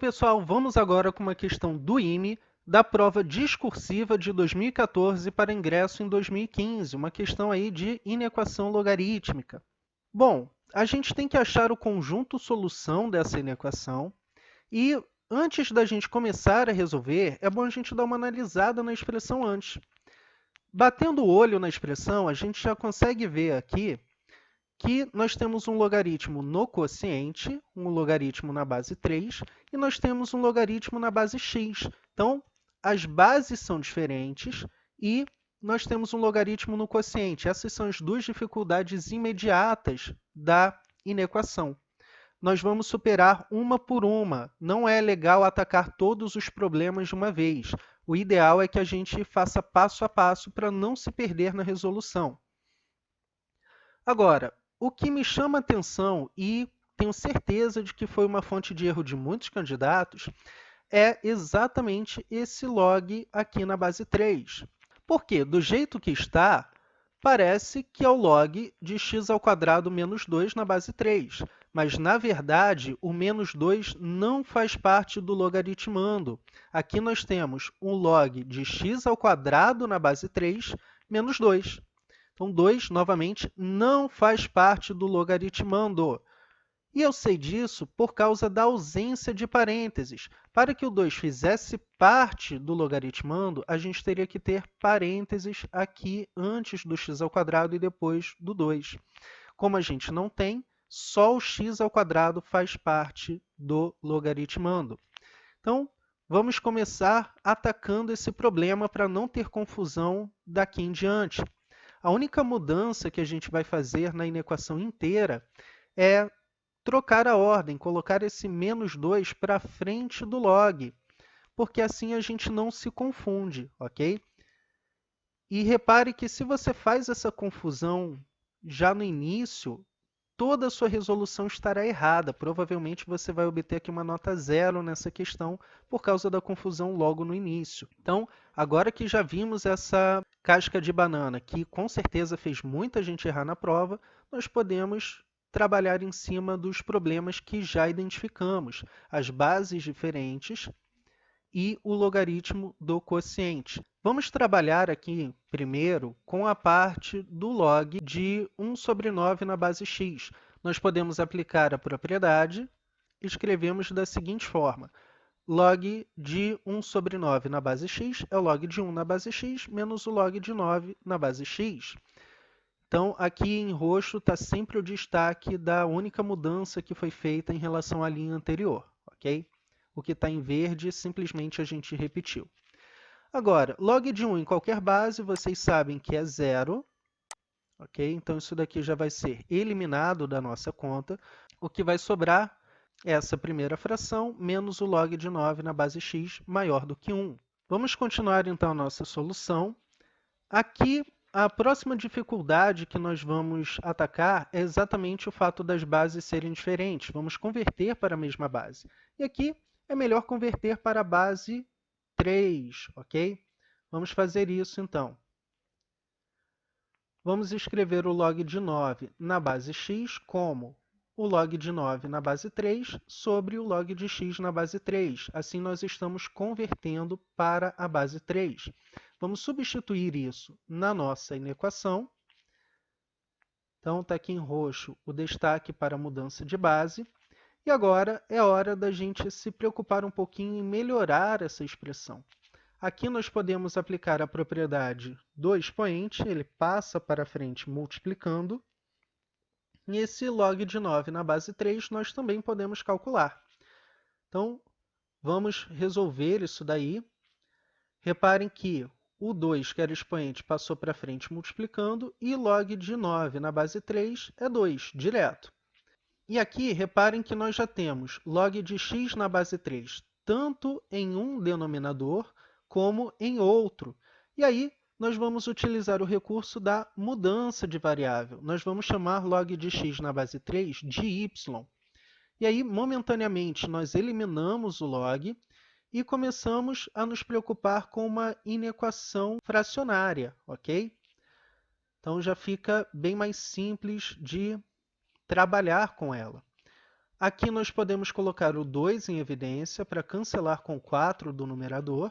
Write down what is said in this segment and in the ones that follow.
pessoal, vamos agora com uma questão do IME da prova discursiva de 2014 para ingresso em 2015, uma questão aí de inequação logarítmica. Bom, a gente tem que achar o conjunto solução dessa inequação e antes da gente começar a resolver, é bom a gente dar uma analisada na expressão antes. Batendo o olho na expressão, a gente já consegue ver aqui que nós temos um logaritmo no quociente, um logaritmo na base 3, e nós temos um logaritmo na base x. Então, as bases são diferentes e nós temos um logaritmo no quociente. Essas são as duas dificuldades imediatas da inequação. Nós vamos superar uma por uma. Não é legal atacar todos os problemas de uma vez. O ideal é que a gente faça passo a passo para não se perder na resolução. Agora, o que me chama a atenção, e tenho certeza de que foi uma fonte de erro de muitos candidatos, é exatamente esse log aqui na base 3. Porque, do jeito que está, parece que é o log de x² menos 2 na base 3. Mas, na verdade, o menos 2 não faz parte do logaritmando. Aqui nós temos um log de x² na base 3 menos 2. Então, 2, novamente, não faz parte do logaritmando. E eu sei disso por causa da ausência de parênteses. Para que o 2 fizesse parte do logaritmando, a gente teria que ter parênteses aqui antes do x² e depois do 2. Como a gente não tem, só o x² faz parte do logaritmando. Então, vamos começar atacando esse problema para não ter confusão daqui em diante. A única mudança que a gente vai fazer na inequação inteira é trocar a ordem, colocar esse menos 2 para frente do log, porque assim a gente não se confunde, ok? E repare que se você faz essa confusão já no início, toda a sua resolução estará errada. Provavelmente você vai obter aqui uma nota 0 nessa questão por causa da confusão logo no início. Então, agora que já vimos essa casca de banana, que com certeza fez muita gente errar na prova, nós podemos trabalhar em cima dos problemas que já identificamos, as bases diferentes e o logaritmo do quociente. Vamos trabalhar aqui, primeiro, com a parte do log de 1/9 na base x. Nós podemos aplicar a propriedade e escrevemos da seguinte forma. Log de 1/9 na base x é o log de 1 na base x menos o log de 9 na base x. Então, aqui em roxo está sempre o destaque da única mudança que foi feita em relação à linha anterior, ok? O que está em verde, simplesmente a gente repetiu. Agora, log de 1 em qualquer base, vocês sabem que é 0, ok? Então, isso daqui já vai ser eliminado da nossa conta. O que vai sobrar é essa primeira fração menos o log de 9 na base x maior do que 1. Vamos continuar, então, a nossa solução. Aqui, a próxima dificuldade que nós vamos atacar é exatamente o fato das bases serem diferentes. Vamos converter para a mesma base. E aqui é melhor converter para a base 3, ok? Vamos fazer isso, então. Vamos escrever o log de 9 na base x como o log de 9 na base 3 sobre o log de x na base 3. Assim, nós estamos convertendo para a base 3. Vamos substituir isso na nossa inequação. Então, está aqui em roxo o destaque para a mudança de base. E agora é hora da gente se preocupar um pouquinho em melhorar essa expressão. Aqui nós podemos aplicar a propriedade do expoente, ele passa para frente multiplicando. E esse log de 9 na base 3 nós também podemos calcular. Então, vamos resolver isso daí. Reparem que o 2, que era expoente, passou para frente multiplicando, e log de 9 na base 3 é 2, direto. E aqui, reparem que nós já temos log de x na base 3, tanto em um denominador como em outro. E aí, nós vamos utilizar o recurso da mudança de variável. Nós vamos chamar log de x na base 3 de y. E aí, momentaneamente, nós eliminamos o log e começamos a nos preocupar com uma inequação fracionária, ok? Então, já fica bem mais simples de trabalhar com ela. Aqui nós podemos colocar o 2 em evidência para cancelar com 4 do numerador.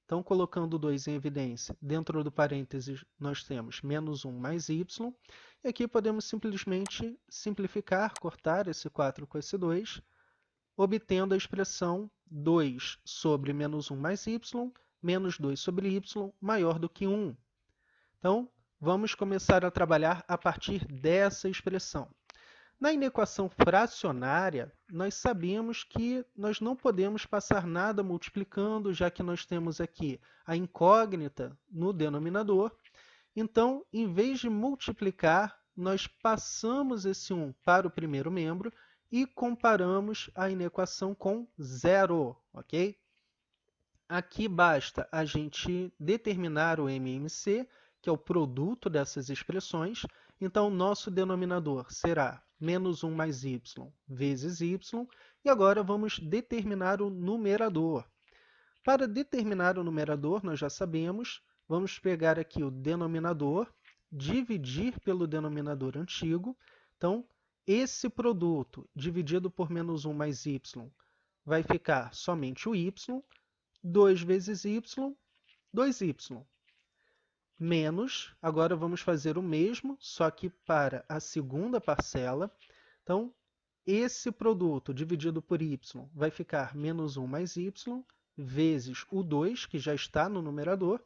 Então, colocando o 2 em evidência, dentro do parênteses nós temos menos 1 mais y. E aqui podemos simplesmente simplificar, cortar esse 4 com esse 2, obtendo a expressão 2 sobre menos 1 mais y, menos 2 sobre y, maior do que 1. Então, vamos começar a trabalhar a partir dessa expressão. Na inequação fracionária, nós sabemos que nós não podemos passar nada multiplicando, já que nós temos aqui a incógnita no denominador. Então, em vez de multiplicar, nós passamos esse 1 para o primeiro membro e comparamos a inequação com zero, ok? Aqui basta a gente determinar o MMC, que é o produto dessas expressões. Então, nosso denominador será menos 1 mais y vezes y. E agora vamos determinar o numerador. Para determinar o numerador, nós já sabemos, vamos pegar aqui o denominador, dividir pelo denominador antigo. Então, esse produto dividido por menos 1 mais y vai ficar somente o y. 2 vezes y, 2y. Menos, agora vamos fazer o mesmo, só que para a segunda parcela. Então, esse produto dividido por y vai ficar menos 1 mais y, vezes o 2, que já está no numerador.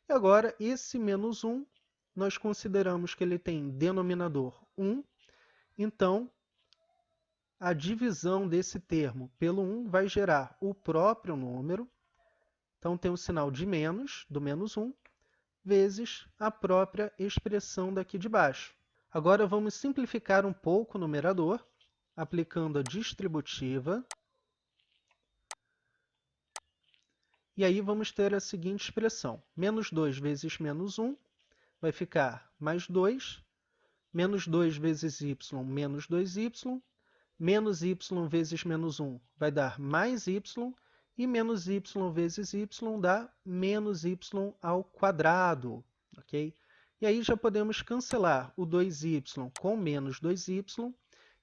E agora, esse menos 1, nós consideramos que ele tem denominador 1. Então, a divisão desse termo pelo 1 vai gerar o próprio número. Então, tem o sinal de menos, do menos 1, vezes a própria expressão daqui de baixo. Agora, vamos simplificar um pouco o numerador, aplicando a distributiva. E aí vamos ter a seguinte expressão. Menos 2 vezes menos 1 vai ficar mais 2. Menos 2 vezes y, menos 2y. Menos y vezes menos 1 vai dar mais y. E menos y vezes y dá menos y ao quadrado, ok? E aí já podemos cancelar o 2y com menos 2y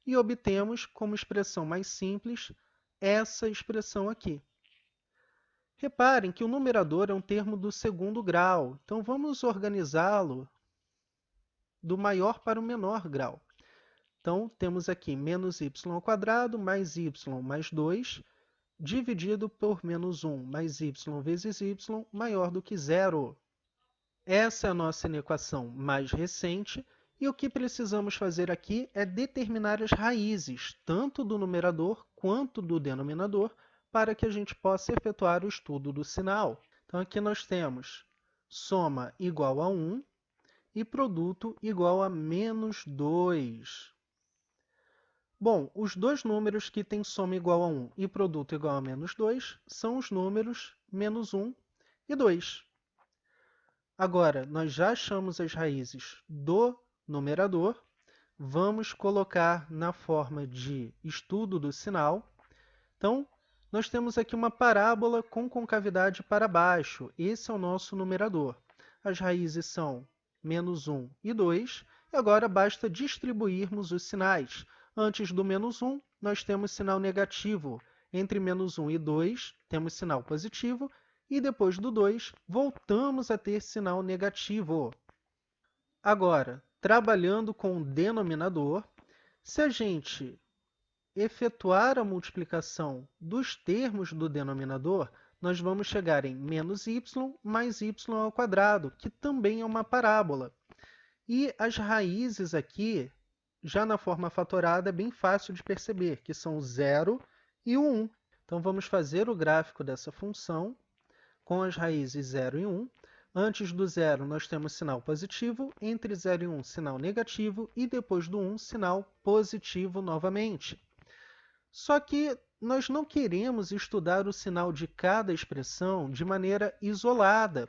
e obtemos, como expressão mais simples, essa expressão aqui. Reparem que o numerador é um termo do segundo grau, então vamos organizá-lo do maior para o menor grau. Então, temos aqui menos y ao quadrado mais y mais 2, dividido por menos 1 mais y vezes y maior do que zero. Essa é a nossa inequação mais recente, e o que precisamos fazer aqui é determinar as raízes, tanto do numerador quanto do denominador, para que a gente possa efetuar o estudo do sinal. Então, aqui nós temos soma igual a 1 e produto igual a menos 2. Bom, os dois números que têm soma igual a 1 e produto igual a menos 2 são os números menos 1 e 2. Agora, nós já achamos as raízes do numerador. Vamos colocar na forma de estudo do sinal. Então, nós temos aqui uma parábola com concavidade para baixo. Esse é o nosso numerador. As raízes são menos 1 e 2. E agora basta distribuirmos os sinais. Antes do menos 1, nós temos sinal negativo. Entre menos 1 e 2, temos sinal positivo. E depois do 2, voltamos a ter sinal negativo. Agora, trabalhando com o denominador, se a gente efetuar a multiplicação dos termos do denominador, nós vamos chegar em menos y mais y ao quadrado, que também é uma parábola. E as raízes aqui, já na forma fatorada, é bem fácil de perceber, que são o 0 e o 1. Então, vamos fazer o gráfico dessa função com as raízes 0 e 1. Antes do 0, nós temos sinal positivo, entre 0 e 1, sinal negativo, e depois do 1, sinal positivo novamente. Só que nós não queremos estudar o sinal de cada expressão de maneira isolada.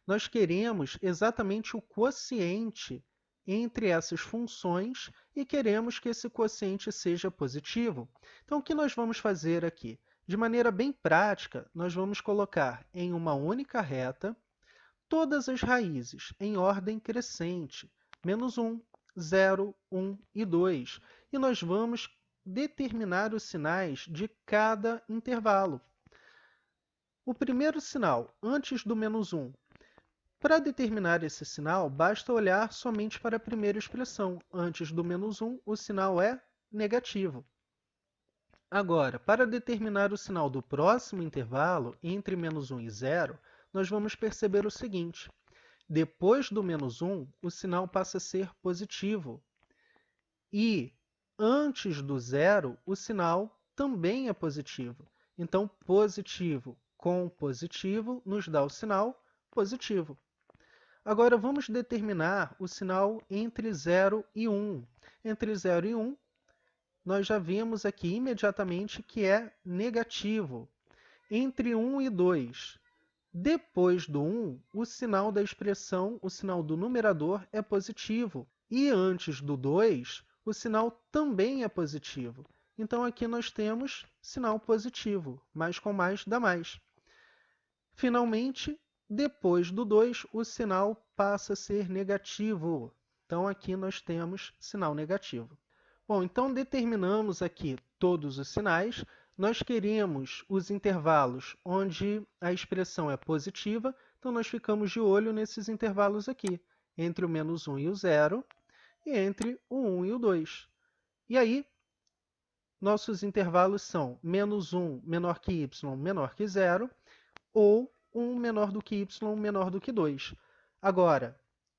Nós queremos exatamente o quociente entre essas funções e queremos que esse quociente seja positivo. Então, o que nós vamos fazer aqui? De maneira bem prática, nós vamos colocar em uma única reta todas as raízes em ordem crescente, menos 1, 0, 1 e 2. E nós vamos determinar os sinais de cada intervalo. O primeiro sinal, antes do menos 1. Para determinar esse sinal, basta olhar somente para a primeira expressão. Antes do menos 1, o sinal é negativo. Agora, para determinar o sinal do próximo intervalo, entre menos 1 e 0, nós vamos perceber o seguinte. Depois do menos 1, o sinal passa a ser positivo. E antes do 0, o sinal também é positivo. Então, positivo com positivo nos dá o sinal positivo. Agora, vamos determinar o sinal entre 0 e 1. Entre 0 e 1, nós já vimos aqui imediatamente que é negativo. Entre 1 e 2, depois do 1, o sinal da expressão, o sinal do numerador é positivo. E antes do 2, o sinal também é positivo. Então, aqui nós temos sinal positivo. Mais com mais dá mais. Finalmente, depois do 2, o sinal passa a ser negativo. Então, aqui nós temos sinal negativo. Bom, então determinamos aqui todos os sinais. Nós queremos os intervalos onde a expressão é positiva, então nós ficamos de olho nesses intervalos aqui, entre o menos 1 e o 0, e entre o 1 e o 2. E aí, nossos intervalos são menos 1 menor que y menor que 0, ou 1 menor do que y menor do que 2. Agora,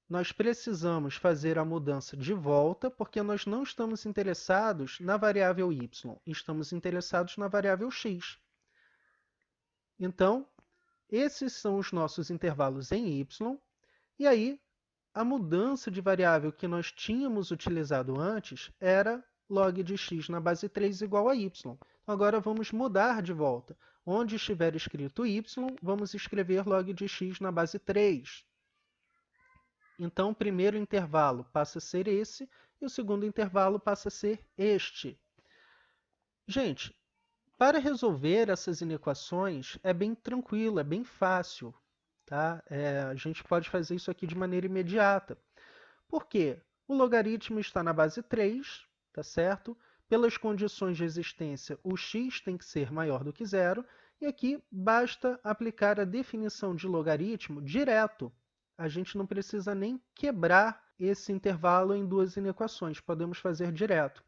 nós precisamos fazer a mudança de volta, porque nós não estamos interessados na variável y, estamos interessados na variável x. Então, esses são os nossos intervalos em y, e aí a mudança de variável que nós tínhamos utilizado antes era log de x na base 3 igual a y. Então, agora vamos mudar de volta. Onde estiver escrito y, vamos escrever log de x na base 3. Então, o primeiro intervalo passa a ser esse, e o segundo intervalo passa a ser este. Gente, para resolver essas inequações é bem tranquilo, é bem fácil. Tá? A gente pode fazer isso aqui de maneira imediata. Por quê? O logaritmo está na base 3, tá certo? Pelas condições de existência, o x tem que ser maior do que 0, e aqui basta aplicar a definição de logaritmo direto. A gente não precisa nem quebrar esse intervalo em duas inequações, podemos fazer direto.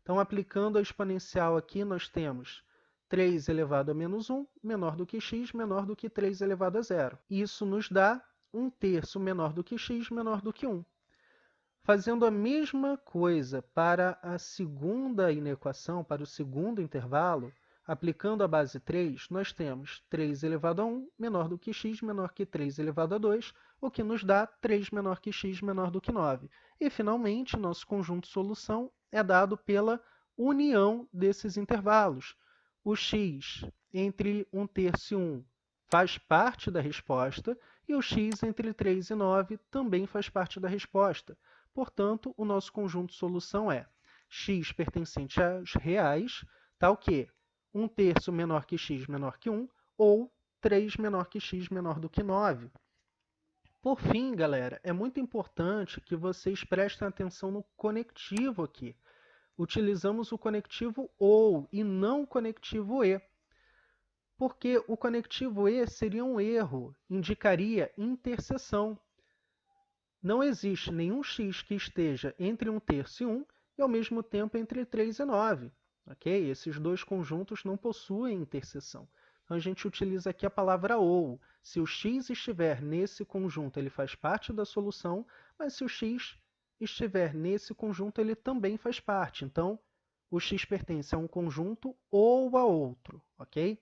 Então, aplicando a exponencial aqui, nós temos 3 elevado a menos 1 menor do que x menor do que 3 elevado a 0. Isso nos dá 1/3 menor do que x menor do que 1. Fazendo a mesma coisa para a segunda inequação, para o segundo intervalo, aplicando a base 3, nós temos 3 elevado a 1 menor do que x menor que 3 elevado a 2, o que nos dá 3 menor que x menor do que 9. E, finalmente, nosso conjunto de solução é dado pela união desses intervalos. O x entre 1/3 e 1 faz parte da resposta, e o x entre 3 e 9 também faz parte da resposta. Portanto, o nosso conjunto de solução é x pertencente aos reais, tal que 1/3 menor que x menor que 1, ou 3 menor que x menor do que 9. Por fim, galera, é muito importante que vocês prestem atenção no conectivo aqui. Utilizamos o conectivo OU e não o conectivo E, porque o conectivo E seria um erro, indicaria interseção. Não existe nenhum x que esteja entre 1/3 e 1 e, ao mesmo tempo, entre 3 e 9. Okay? Esses dois conjuntos não possuem interseção. Então, a gente utiliza aqui a palavra OU. Se o x estiver nesse conjunto, ele faz parte da solução, mas se o x estiver nesse conjunto, ele também faz parte. Então, o x pertence a um conjunto ou a outro. Ok?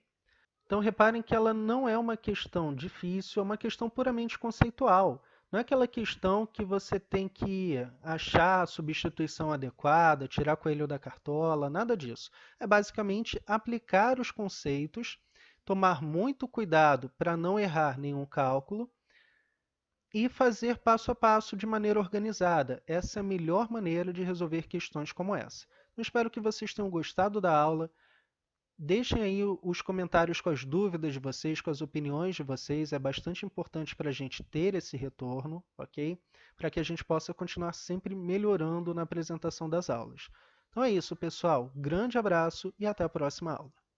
Então, reparem que ela não é uma questão difícil, é uma questão puramente conceitual. Não é aquela questão que você tem que achar a substituição adequada, tirar coelho da cartola, nada disso. É basicamente aplicar os conceitos, tomar muito cuidado para não errar nenhum cálculo e fazer passo a passo de maneira organizada. Essa é a melhor maneira de resolver questões como essa. Eu espero que vocês tenham gostado da aula. Deixem aí os comentários com as dúvidas de vocês, com as opiniões de vocês. É bastante importante para a gente ter esse retorno, ok? Para que a gente possa continuar sempre melhorando na apresentação das aulas. Então é isso, pessoal. Grande abraço e até a próxima aula.